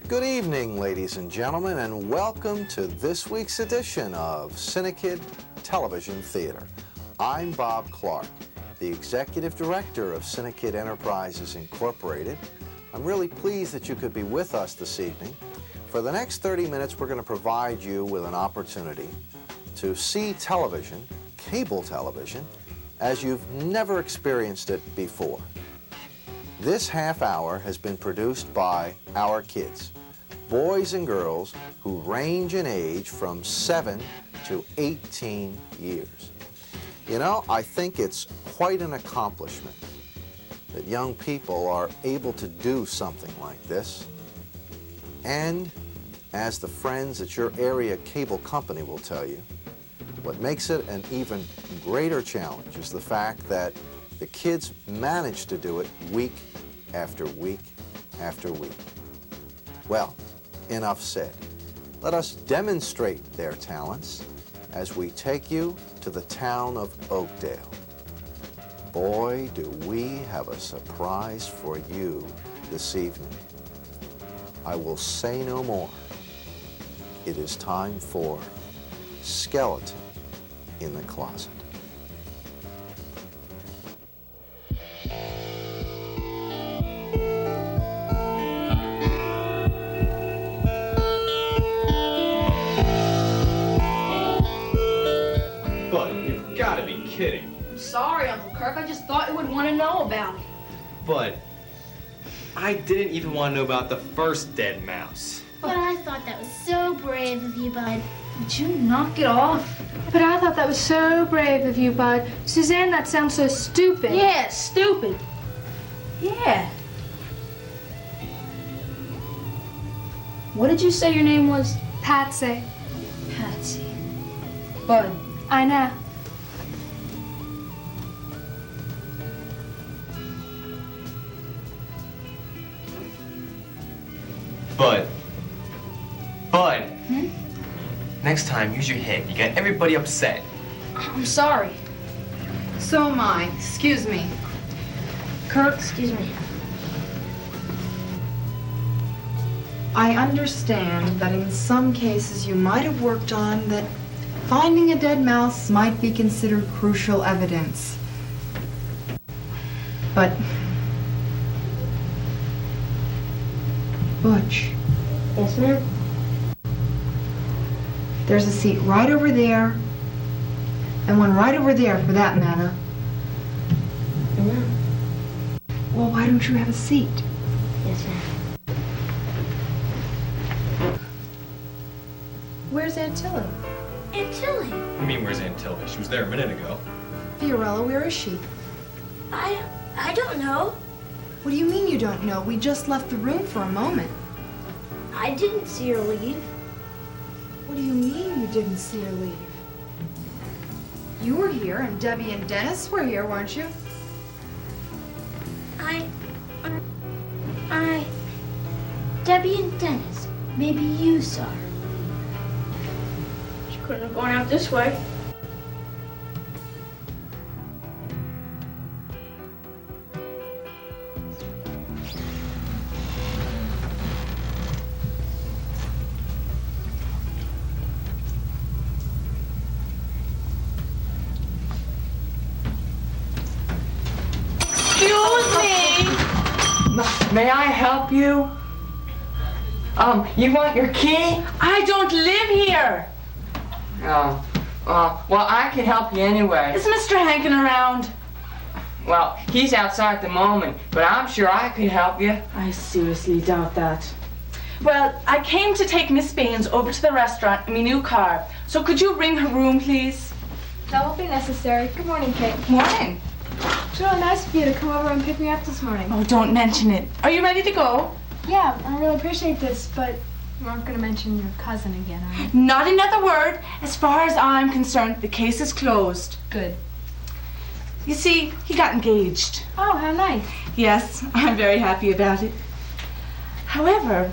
Good evening, ladies and gentlemen, and welcome to this week's edition of CINEKYD Television Theater. I'm Bob Clark, the Executive Director of CINEKYD Enterprises Incorporated. I'm really pleased that you could be with us this evening. For the next 30 minutes, we're going to provide you with an opportunity to see television, cable television, as you've never experienced it before. This half hour has been produced by our kids, boys and girls who range in age from 7 to 18 years. You know, I think it's quite an accomplishment that young people are able to do something like this. And as the friends at your area cable company will tell you, what makes it an even greater challenge is the fact that the kids manage to do it week after week after week. Well, enough said. Let us demonstrate their talents as we take you to the town of Oakdale. Boy, do we have a surprise for you this evening. I will say no more. It is time for Skeleton in the Closet. Bud, you've got to be kidding. I'm sorry, Uncle Kirk. I just thought you would want to know about it. Bud, I didn't even want to know about the first dead mouse. But I thought that was so brave of you, Bud. Would you knock it off? But I thought that was so brave of you, Bud. Suzanne, that sounds so stupid. Yeah, stupid. Yeah. What did you say your name was? Patsy. Patsy. Bud. I know. Bud. Bud. Hmm? Next time, use your head. You got everybody upset. I'm sorry. So am I. Excuse me. Kirk, excuse me. I understand that in some cases you might have worked on that finding a dead mouse might be considered crucial evidence. But Butch, Yes, ma'am? there's a seat right over there, and one right over there for that matter. No. Well, why don't you have a seat? Yes, ma'am. Where's Aunt Tilly? Aunt Tilly. I mean, where's Aunt Tilly? She was there a minute ago. Fiorella, where is she? I don't know. What do you mean you don't know? We just left the room for a moment. I didn't see her leave. What do you mean you didn't see her leave? You were here, and Debbie and Dennis were here, weren't you? Debbie and Dennis. Maybe you saw her. She couldn't have gone out this way. Excuse me. May I help you? You want your key? I don't live here. Oh, well, I can help you anyway. Is Mr. Hankin around? Well, he's outside at the moment, but I'm sure I could help you. I seriously doubt that. Well, I came to take Miss Baines over to the restaurant in my new car. So could you ring her room, please? That won't be necessary. Good morning, Kate. Morning. It's really nice of you to come over and pick me up this morning. Oh, don't mention it. Are you ready to go? Yeah, I really appreciate this, but you aren't going to mention your cousin again, are you? Not another word. As far as I'm concerned, the case is closed. Good. You see, he got engaged. Oh, how nice. Yes, I'm very happy about it. However,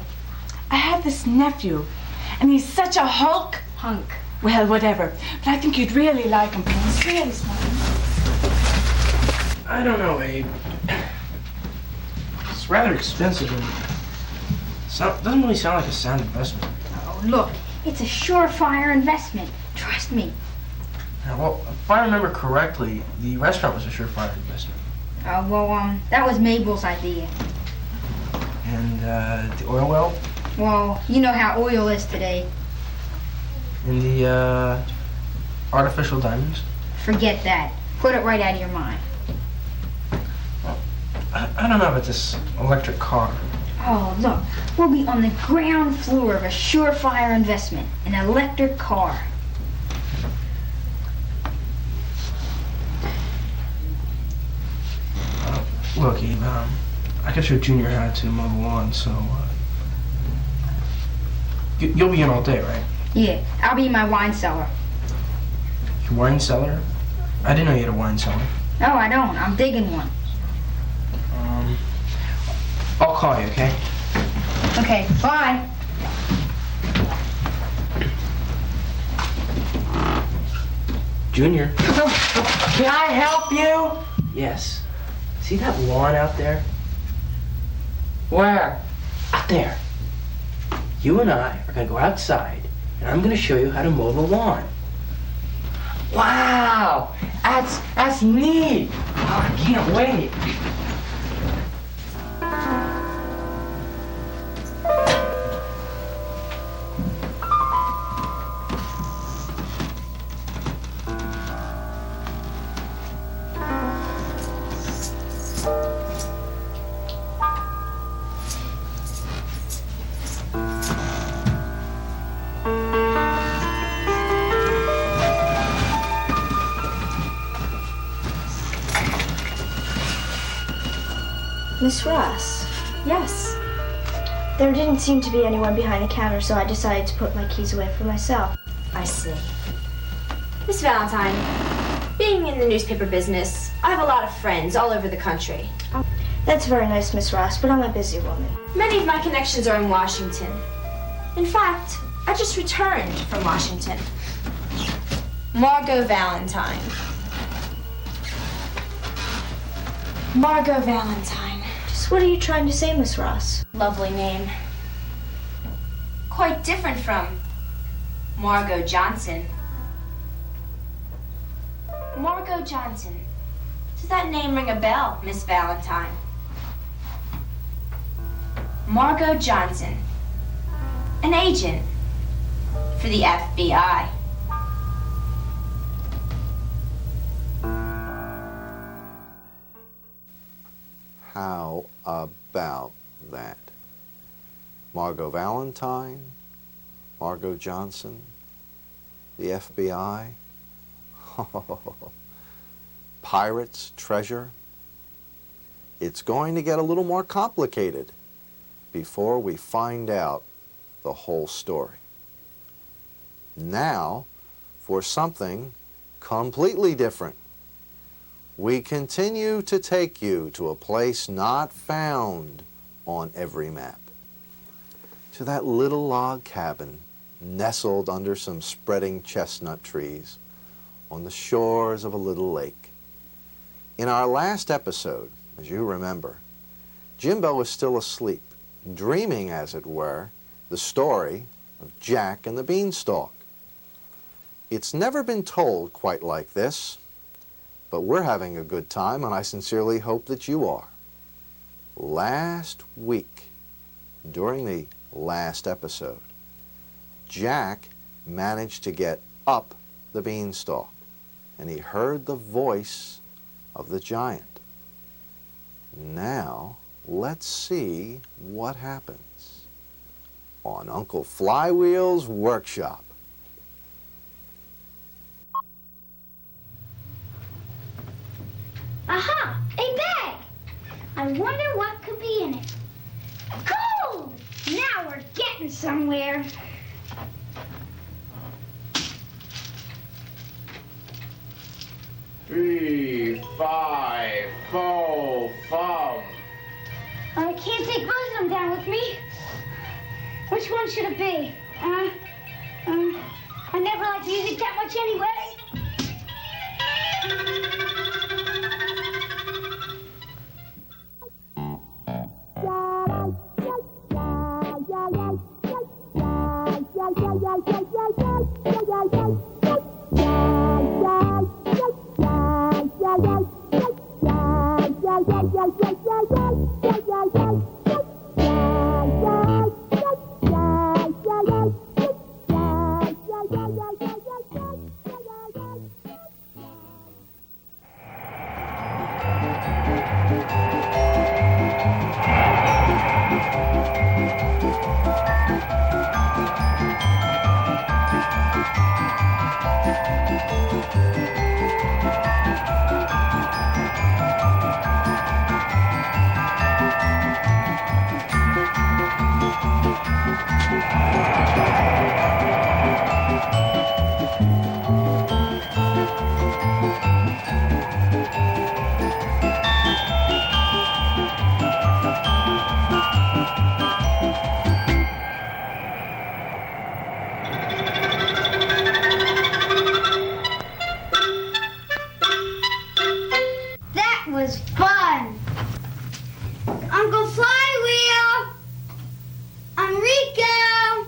I have this nephew, and he's such a hulk. Hunk. Well, whatever. But I think you'd really like him. He's really smart. I don't know, Abe. It's rather expensive and Doesn't really sound like a sound investment. Oh, look, it's a surefire investment. Trust me. Yeah, well, if I remember correctly, the restaurant was a surefire investment. That was Mabel's idea. And the oil well? Well, you know how oil is today. And the artificial diamonds? Forget that. Put it right out of your mind. Well, I don't know about this electric car. Oh, look, we'll be on the ground floor of a surefire investment, an electric car. Look, Eve, I can show Junior how to mow the lawn, so you'll be in all day, right? Yeah, I'll be in my wine cellar. Your wine cellar? I didn't know you had a wine cellar. No, I don't. I'm digging one. I'll call you, okay? Okay, bye. Junior. Can I help you? Yes. See that lawn out there? Where? Out there. You and I are gonna go outside, and I'm gonna show you how to mow the lawn. Wow! That's neat! Oh, I can't wait. Miss Ross? Yes. There didn't seem to be anyone behind the counter, so I decided to put my keys away for myself. I see. Miss Valentine, being in the newspaper business, I have a lot of friends all over the country. That's very nice, Miss Ross, but I'm a busy woman. Many of my connections are in Washington. In fact, I just returned from Washington. Margot Valentine. Margot Valentine. Just what are you trying to say, Miss Ross? Lovely name. Quite different from Margot Johnson. Margot Johnson. Does that name ring a bell, Miss Valentine? Margot Johnson. An agent for the FBI. How about that? Margot Valentine, Margot Johnson, the FBI, pirates, treasure. It's going to get a little more complicated before we find out the whole story. Now, for something completely different. We continue to take you to a place not found on every map. To that little log cabin nestled under some spreading chestnut trees on the shores of a little lake. In our last episode, as you remember, Jimbo was still asleep, dreaming, as it were, the story of Jack and the Beanstalk. It's never been told quite like this, but we're having a good time, and I sincerely hope that you are. Last week, during the last episode, Jack managed to get up the beanstalk, and he heard the voice of the giant. Now, let's see what happens on Uncle Flywheel's workshop. Aha! A bag! I wonder what could be in it. Gold! Now we're getting somewhere. 3, 5, 4, 5. I can't take both of them down with me. Which one should it be? I never liked music that much anyway. That was fun. Uncle Flywheel, Enrico,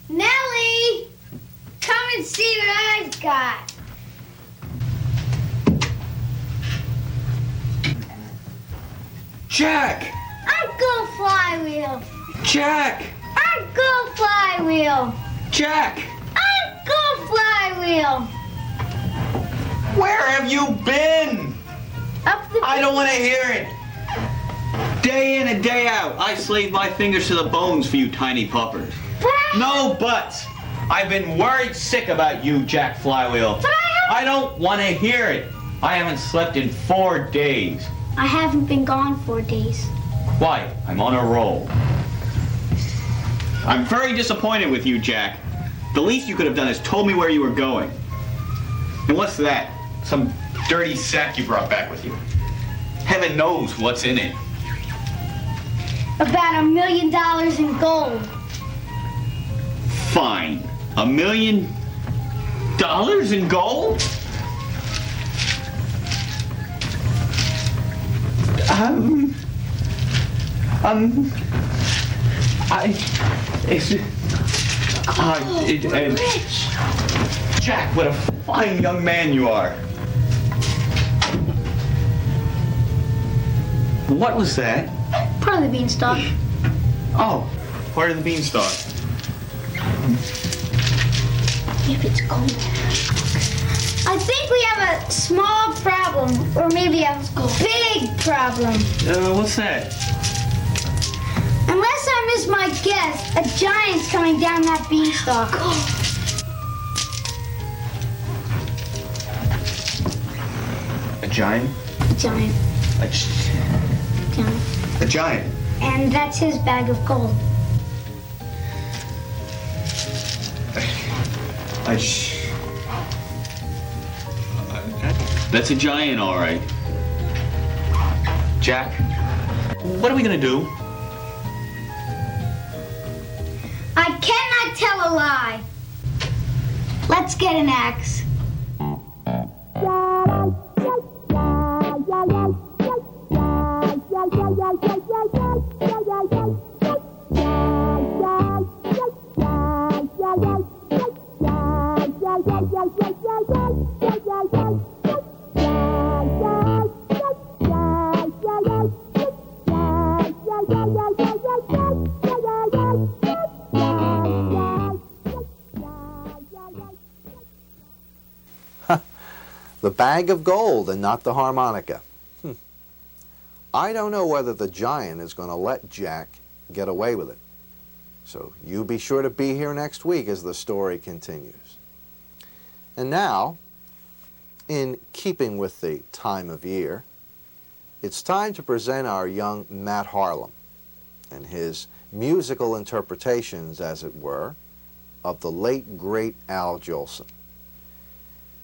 Nellie, come and see what I've got. Jack! Uncle Flywheel, Jack! Uncle Flywheel, Jack! Uncle Flywheel. Where have you been? Up the I don't want to hear it. Day in and day out, I slave my fingers to the bones for you tiny puppers. No buts. I've been worried sick about you, Jack Flywheel. I don't want to hear it. I haven't slept in 4 days. I haven't been gone 4 days. Why? I'm on a roll. I'm very disappointed with you, Jack. The least you could have done is told me where you were going. And what's that? Some dirty sack you brought back with you. Heaven knows what's in it. About $1 million in gold. Fine. $1 million in gold? Jack, what a fine young man you are. What was that? Part of the beanstalk. Oh, part of the beanstalk. If it's gold. I think we have a small problem, or maybe a big problem. What's that? Unless I miss my guess, a giant's coming down that beanstalk. A giant? A giant. A giant. And that's his bag of gold. That's a giant, all right. Jack, what are we gonna do? I cannot tell a lie. Let's get an axe. The bag of gold and not the harmonica. I don't know whether the giant is going to let Jack get away with it. So you be sure to be here next week as the story continues. And now, in keeping with the time of year, it's time to present our young Matt Harlem and his musical interpretations, as it were, of the late, great Al Jolson.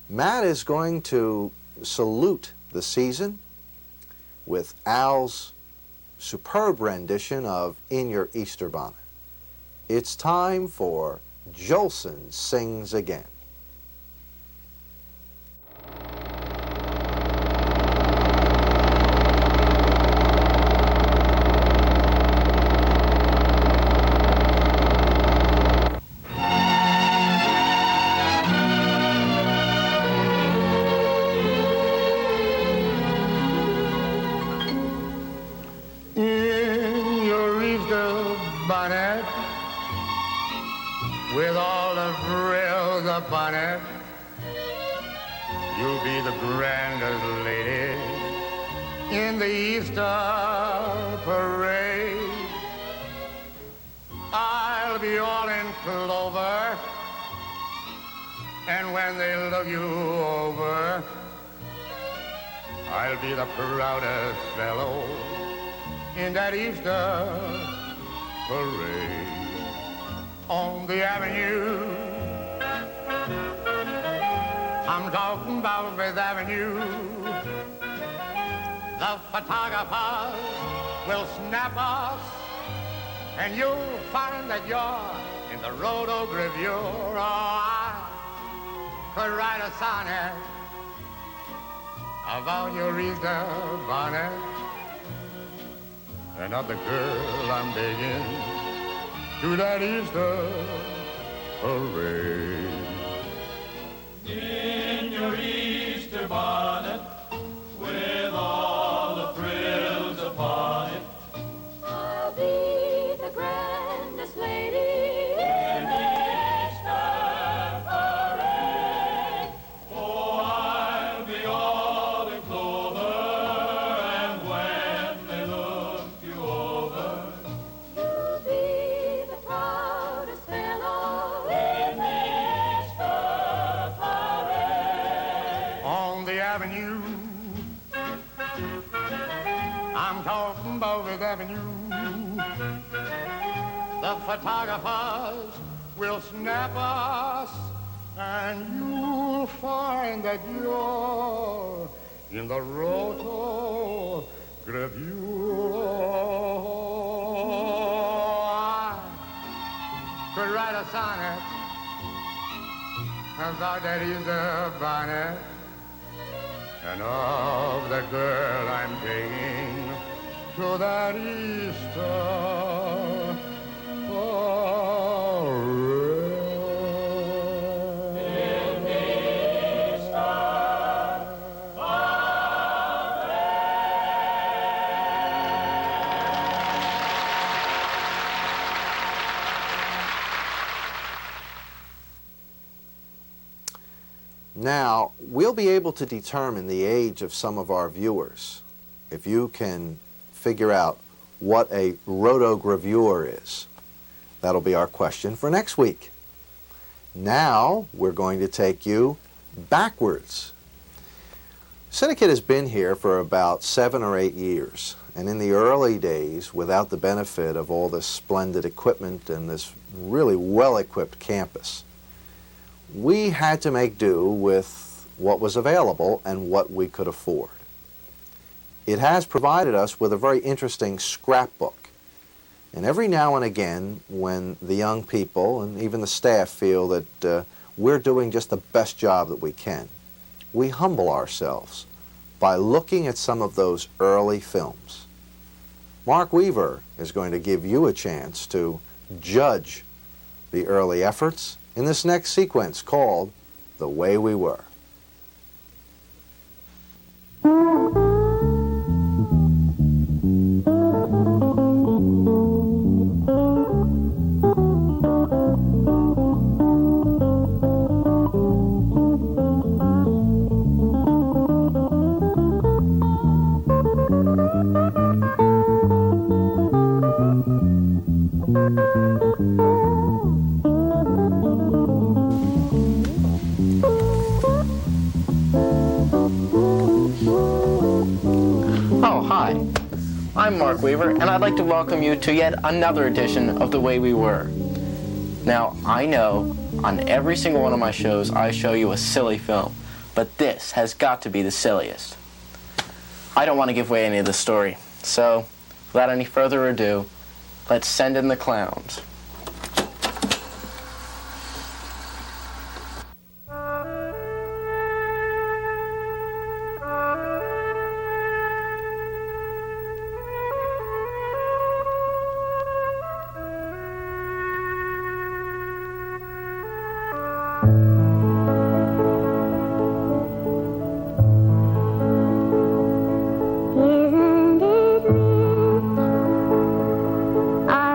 Matt is going to salute the season with Al's superb rendition of In Your Easter Bonnet. It's time for Jolson Sings Again. Easter bonnet with all the frills upon it. You'll be the grandest lady in the Easter parade. I'll be all in clover, and when they look you over, I'll be the proudest fellow in that Easter parade. On the avenue, I'm talking about Fifth Avenue, the photographers will snap us, and you'll find that you're in the rotogravure. Oh, I could write a sonnet about your Easter bonnet and of the girl I'm digging to that Easter parade. In your Easter bonnet with all the frills upon it, I'll be the grandest lady in the Easter parade. oh, I'll be all in clover, and when they look you over, You'll be the proudest fellow in the Easter parade. On the avenue, I'm talking about Fifth Avenue, the photographers will snap us, and you'll find that you're in the rotogravure. I could write a sonnet about that Easter bonnet and of the girl I'm taking to that Easter Now, we'll be able to determine the age of some of our viewers if you can figure out what a rotogravure is. That'll be our question for next week. Now, we're going to take you backwards. CINEKYD has been here for about 7 or 8 years, and in the early days, without the benefit of all this splendid equipment and this really well-equipped campus, we had to make do with what was available and what we could afford. It has provided us with a very interesting scrapbook. And every now and again, when the young people and even the staff feel that we're doing just the best job that we can, we humble ourselves by looking at some of those early films. Mark Weaver is going to give you a chance to judge the early efforts in this next sequence called The Way We Were. Oh, hi. I'm Mark Weaver, and I'd like to welcome you to yet another edition of The Way We Were. Now, I know on every single one of my shows I show you a silly film, but this has got to be the silliest. I don't want to give away any of the story, so without any further ado, let's send in the clowns. I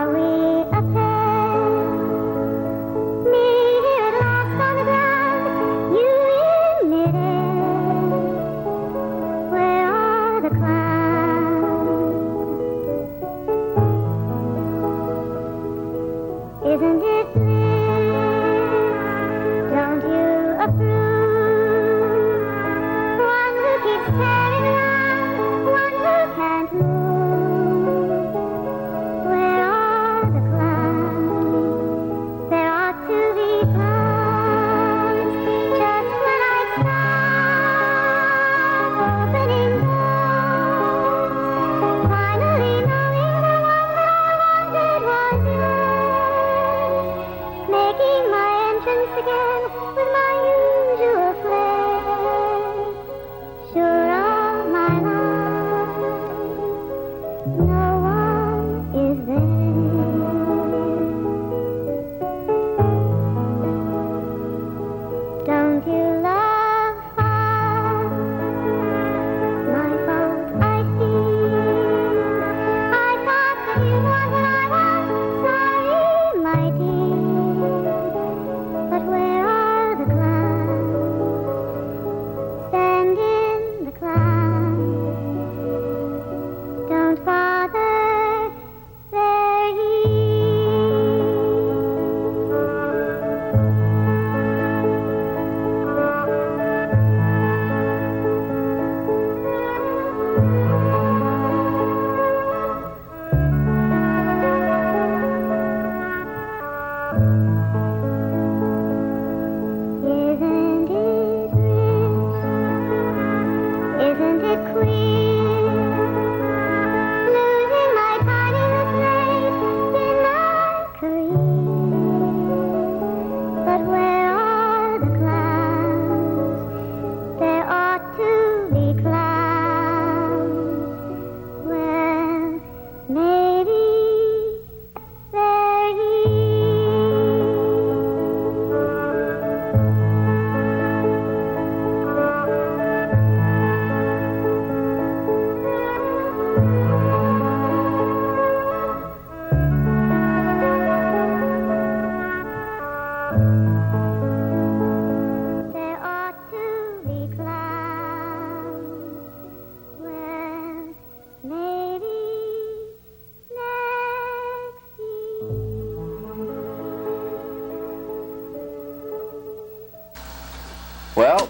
Well,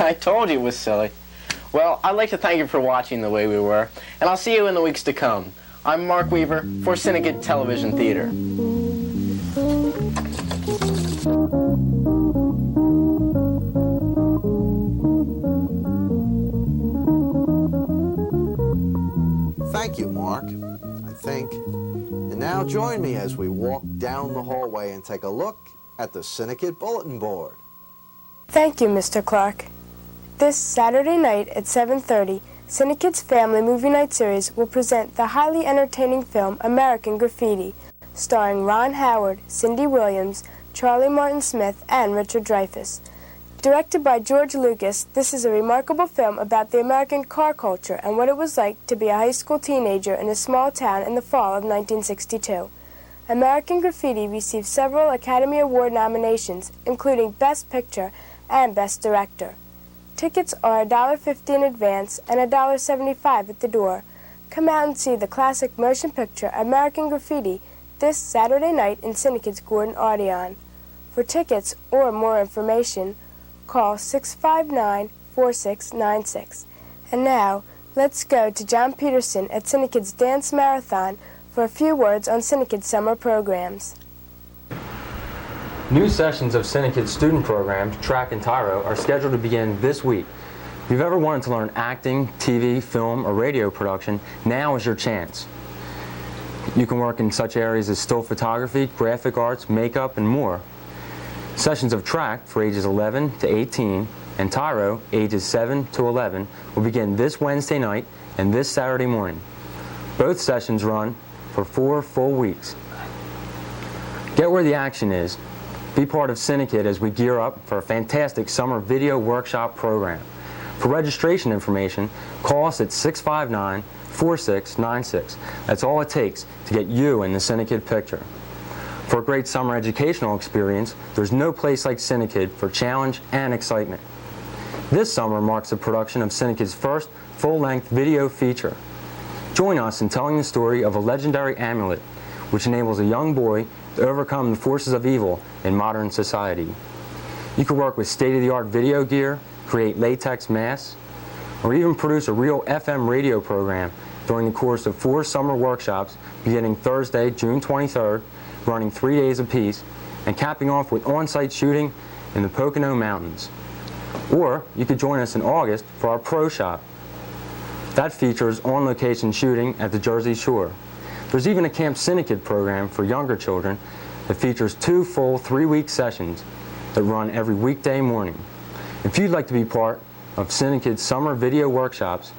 I told you it was silly. Well, I'd like to thank you for watching The Way We Were, and I'll see you in the weeks to come. I'm Mark Weaver for CINEKYD Television Theater. Thank you, Mark, I think. And now join me as we walk down the hallway and take a look at the CINEKYD bulletin board. Thank you, Mr. Clark. This Saturday night at 7:30, CINEKYD's Family Movie Night Series will present the highly entertaining film American Graffiti, starring Ron Howard, Cindy Williams, Charlie Martin Smith, and Richard Dreyfuss. Directed by George Lucas, this is a remarkable film about the American car culture and what it was like to be a high school teenager in a small town in the fall of 1962. American Graffiti received several Academy Award nominations, including Best Picture and Best Director. Tickets are $1.50 in advance and $1.75 at the door. Come out and see the classic motion picture American Graffiti this Saturday night in CINEKYD's Gordon Odeon. For tickets or more information, call 659-4696. And now, let's go to John Peterson at CINEKYD's Dance Marathon for a few words on CINEKYD's summer programs. New sessions of CINEKYD's student programs, Track and Tyro, are scheduled to begin this week. If you've ever wanted to learn acting, TV, film, or radio production, now is your chance. You can work in such areas as still photography, graphic arts, makeup, and more. Sessions of Track for ages 11 to 18 and Tyro, ages 7 to 11, will begin this Wednesday night and this Saturday morning. Both sessions run for 4 full weeks. Get where the action is. Be part of CINEKYD as we gear up for a fantastic summer video workshop program. For registration information, call us at 659-4696. That's all it takes to get you in the CINEKYD picture. For a great summer educational experience, there's no place like CINEKYD for challenge and excitement. This summer marks the production of CINEKYD's first full-length video feature. Join us in telling the story of a legendary amulet, which enables a young boy to overcome the forces of evil in modern society. You can work with state-of-the-art video gear, create latex masks, or even produce a real FM radio program during the course of 4 summer workshops beginning Thursday, June 23rd, running 3 days apiece, and capping off with on-site shooting in the Pocono Mountains. Or you could join us in August for our Pro Shop. That features on-location shooting at the Jersey Shore. There's even a Camp CINEKYD program for younger children that features 2 full 3-week sessions that run every weekday morning. If you'd like to be part of CINEKYD's summer video workshops,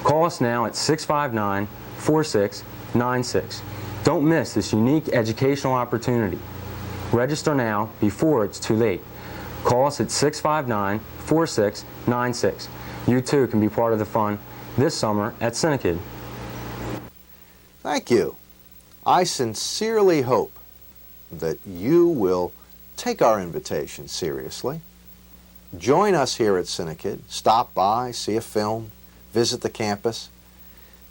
call us now at 659-4696. Don't miss this unique educational opportunity. Register now before it's too late. Call us at 659-4696. You too can be part of the fun this summer at CINEKYD. Thank you. I sincerely hope that you will take our invitation seriously. Join us here at CINEKYD. Stop by, see a film, visit the campus.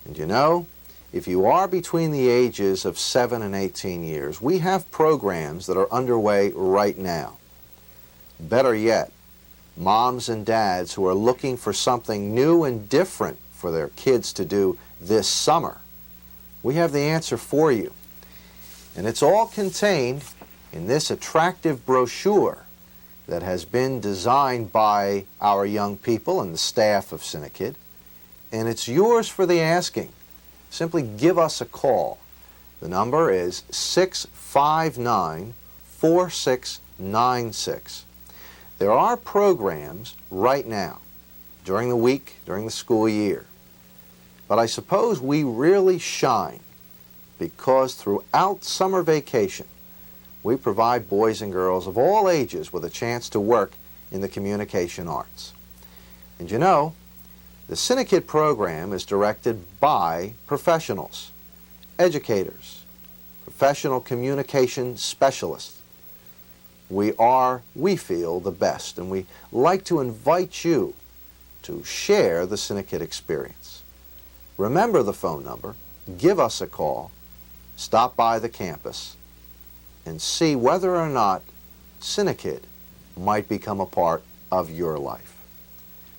And you know, if you are between the ages of 7 and 18 years, we have programs that are underway right now. Better yet, moms and dads who are looking for something new and different for their kids to do this summer, we have the answer for you. And it's all contained in this attractive brochure that has been designed by our young people and the staff of CINEKYD. And it's yours for the asking. Simply give us a call. The number is 659-4696. There are programs right now, during the week, during the school year. But I suppose we really shine because throughout summer vacation, we provide boys and girls of all ages with a chance to work in the communication arts. And you know, the CINEKYD program is directed by professionals, educators, professional communication specialists. We feel, the best, and we like to invite you to share the CINEKYD experience. Remember the phone number, give us a call, stop by the campus, and see whether or not CINEKYD might become a part of your life.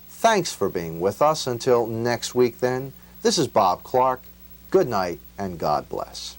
Thanks for being with us. Until next week then, this is Bob Clark. Good night and God bless.